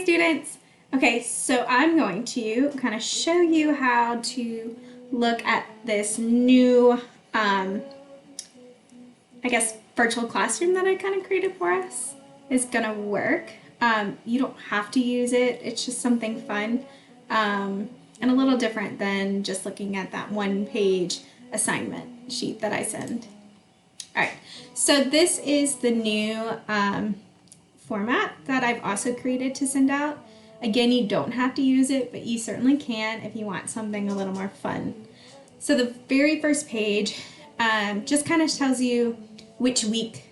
Hey students! Okay, so I'm going to kind of show you how to look at this new, I guess, virtual classroom that I kind of created for us. Is going to work. You don't have to use it, it's just something fun and a little different than just looking at that one-page assignment sheet that I send. Alright, so this is the new format that I've also created to send out. Again, you don't have to use it, but you certainly can if you want something a little more fun. So the very first page just kind of tells you which week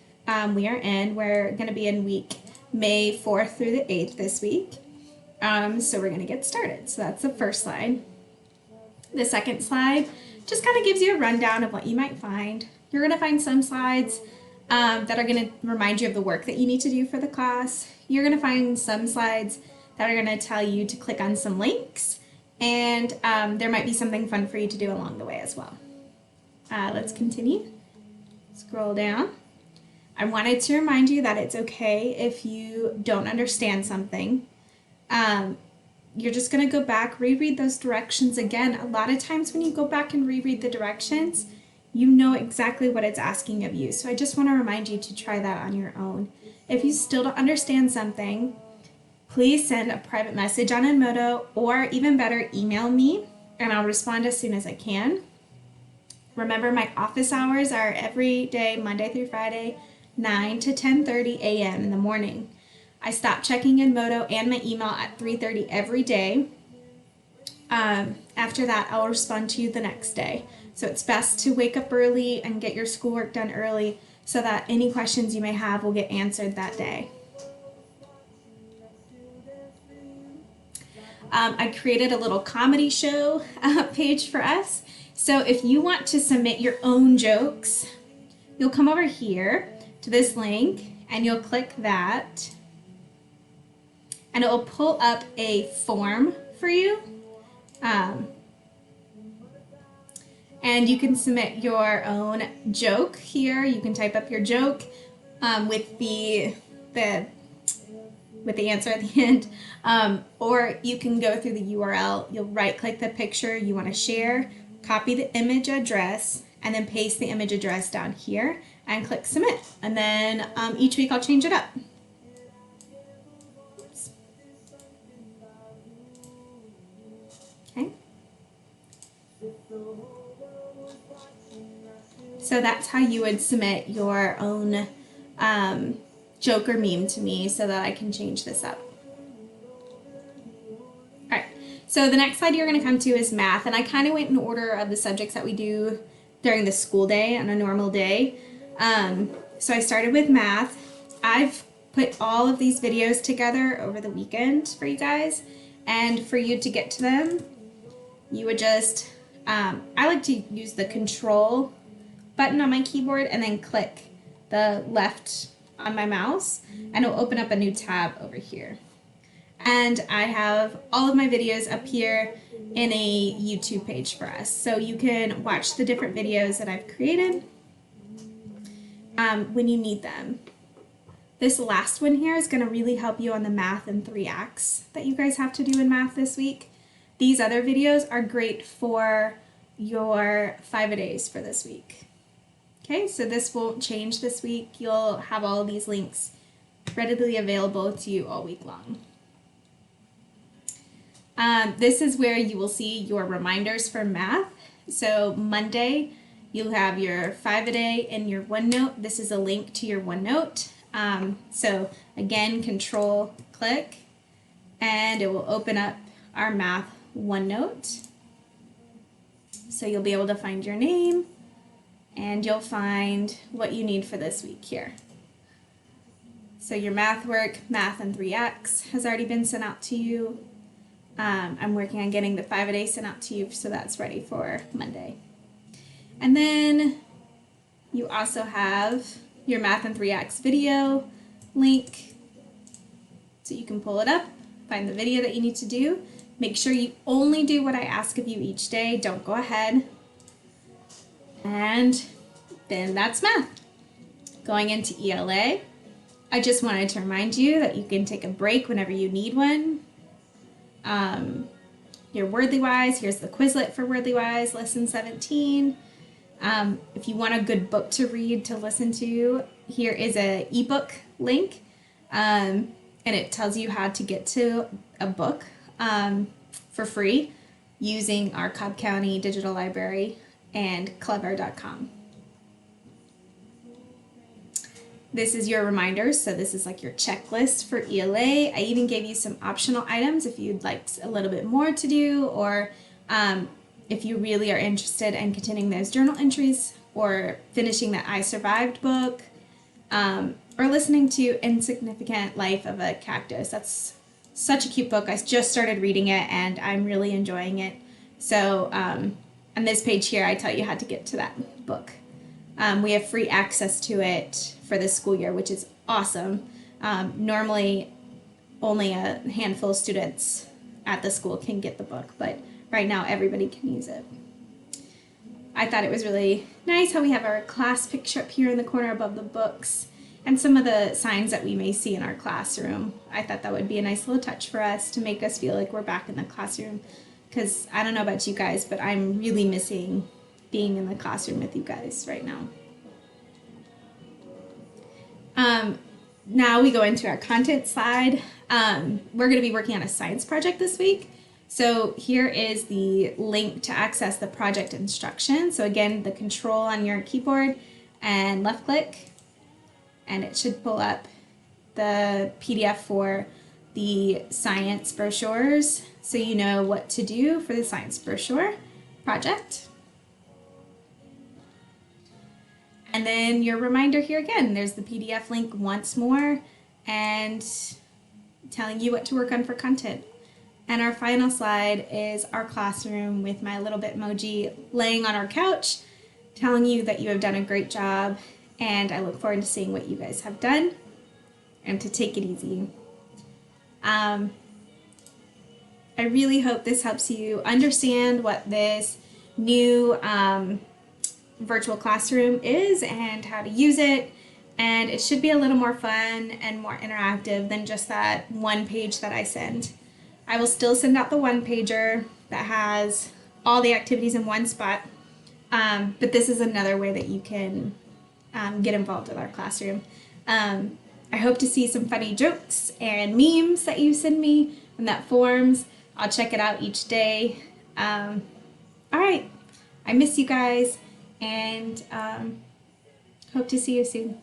we are in. We're going to be in week May 4th through the 8th this week. So we're going to get started. So that's the first slide. The second slide just kind of gives you a rundown of what you might find. You're going to find some slides that are going to remind you of the work that you need to do for the class. You're going to find some slides that are going to tell you to click on some links, and there might be something fun for you to do along the way as well. Let's continue. Scroll down. I wanted to remind you that it's okay if you don't understand something. You're just going to go back, reread those directions again. A lot of times when you go back and reread the directions, you know exactly what it's asking of you. So I just want to remind you to try that on your own. If you still don't understand something, please send a private message on Edmodo, or even better, email me, and I'll respond as soon as I can. Remember, my office hours are every day, Monday through Friday, 9 to 10:30 a.m. in the morning. I stop checking Edmodo and my email at 3:30 every day. After that, I'll respond to you the next day. So it's best to wake up early and get your schoolwork done early so that any questions you may have will get answered that day. I created a little comedy show page for us. So if you want to submit your own jokes, you'll come over here to this link and you'll click that, and it will pull up a form for you. And you can submit your own joke here. You can type up your joke with the answer at the end, or you can go through the URL. You'll right-click the picture you want to share, copy the image address, and then paste the image address down here and click submit. And then each week I'll change it up. Oops. Okay. So that's how you would submit your own joke or meme to me so that I can change this up. Alright, so the next slide you're going to come to is math, and I kind of went in order of the subjects that we do during the school day on a normal day. So I started with math. I've put all of these videos together over the weekend for you guys, and for you to get to them, you would just, I like to use the control button on my keyboard and then click the left on my mouse, and it'll open up a new tab over here. And I have all of my videos up here in a YouTube page for us, so you can watch the different videos that I've created when you need them. This last one here is going to really help you on the math and 3 acts that you guys have to do in math this week. These other videos are great for your 5-a-days for this week. Okay, so this won't change this week. You'll have all of these links readily available to you all week long. This is where you will see your reminders for math. So Monday, you'll have your 5-a-day in your OneNote. This is a link to your OneNote. So again, control click, and it will open up our math OneNote. So you'll be able to find your name, and you'll find what you need for this week here. So your math work, math and 3 acts, has already been sent out to you. I'm working on getting the 5-a-day sent out to you, so that's ready for Monday. And then you also have your math and 3 acts video link, so you can pull it up, find the video that you need to do. Make sure you only do what I ask of you each day. Don't go ahead. And then that's math. Going into ELA, I just wanted to remind you that you can take a break whenever you need one. Your Wordly Wise, here's the Quizlet for Wordly Wise, lesson 17. If you want a good book to read to listen to, here is a ebook link, and it tells you how to get to a book for free using our Cobb County Digital Library and clever.com. This is your reminders, so this is like your checklist for ELA. I even gave you some optional items if you'd like a little bit more to do, or if you really are interested in continuing those journal entries, or finishing that I Survived book, or listening to Insignificant Life of a Cactus. That's such a cute book. I just started reading it and I'm really enjoying it. So on this page here, I tell you how to get to that book. We have free access to it for this school year, which is awesome. Normally, only a handful of students at the school can get the book, but right now everybody can use it. I thought it was really nice how we have our class picture up here in the corner above the books and some of the signs that we may see in our classroom. I thought that would be a nice little touch for us to make us feel like we're back in the classroom, because I don't know about you guys, but I'm really missing being in the classroom with you guys right now. Now we go into our content slide. We're going to be working on a science project this week. So here is the link to access the project instructions. So again, the control on your keyboard and left click, and it should pull up the PDF for the science brochures, so you know what to do for the science brochure project. And then your reminder here again, there's the PDF link once more and telling you what to work on for content. And our final slide is our classroom with my little Bitmoji laying on our couch, telling you that you have done a great job, and I look forward to seeing what you guys have done and to take it easy. I really hope this helps you understand what this new virtual classroom is and how to use it, and it should be a little more fun and more interactive than just that one page that I send. I will still send out the one pager that has all the activities in one spot, but this is another way that you can get involved with our classroom. I hope to see some funny jokes and memes that you send me in that forms. I'll check it out each day. All right, I miss you guys, and hope to see you soon.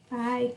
Bye.